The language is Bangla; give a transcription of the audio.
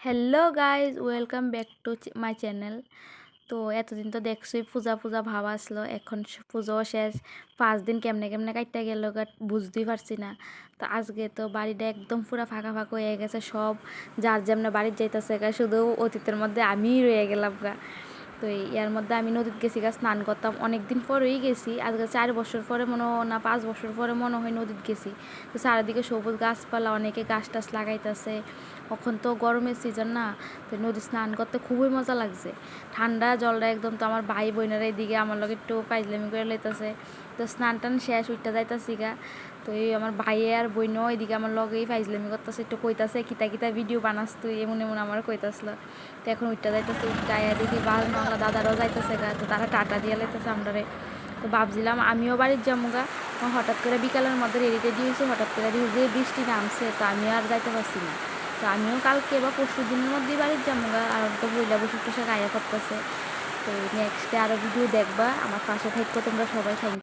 Hello guys, welcome back to my channel. তো এতদিন তো দেখছোই পূজা পূজা ভাব আসলো, এখন পুজোও শেষ। 5 দিন কেমনে কেমনে কাটতে গেল বুঝতেই পারছি না। তো আজকে তো বাড়িটা একদম পুরো ফাঁকা ফাঁকা হয়ে গেছে, সব যার যেমন বাড়ির যাইতেছে গা, শুধু অতীতের মধ্যে আমিই রয়ে গেলাম গা। তো ইয়ার মধ্যে আমি নদীতে গেছি গা, স্নান করতাম অনেক দিন পরেই গেছি, আজকে 4 বছর পরে মনে না 5 বছর পরে মনে হয় নদীতে গেছি। তো চারিদিকে সবুজ গাছপালা, অনেকে গাছ টাছ লাগাইতেছে। এখন তো গরমের সিজন না, তো নদী স্নান করতে খুবই মজা লাগছে। ঠান্ডা জলটা একদম, তো আমার ভাই বোনেরা এদিকে আমার লগে একটু পাইজলামি করে লইতেছে। তো স্নান টান শেষ উঠতে যাইতেছি গা। তো এই আমার ভাইয়ে আর বইনও এদিকে আমার লগেই ফাইজলামি করতেছে, একটু কইতাছে কিতা কিতা ভিডিও বানাস তুই, এমন এমন আমার কইতাছিল। তো এখন উঠতে যাইতেছে, উঠতে দেখি বাংলা দাদারাও যাইতেছে গা, তো তারা টাটা দিয়ে লাইতেছে আমরারে। তো ভাবছিলাম আমিও বাড়ির যাবো গা। হঠাৎ করে বিকালের মধ্যে রেডি দিয়েছি, হঠাৎ করে দেখি যে বৃষ্টি নামছে, তো আমিও আর যাইতে পারছি না। তো আমিও কালকে বা পরশু দিনের মধ্যেই বাড়ির যাবো গা, আর তো বইলা বসে টসে গায়ে করতেছে। তো নেক্সটে আরও ভিডিও দেখবা, আমার পাশে থাকবো তোমরা সবাই। থ্যাংক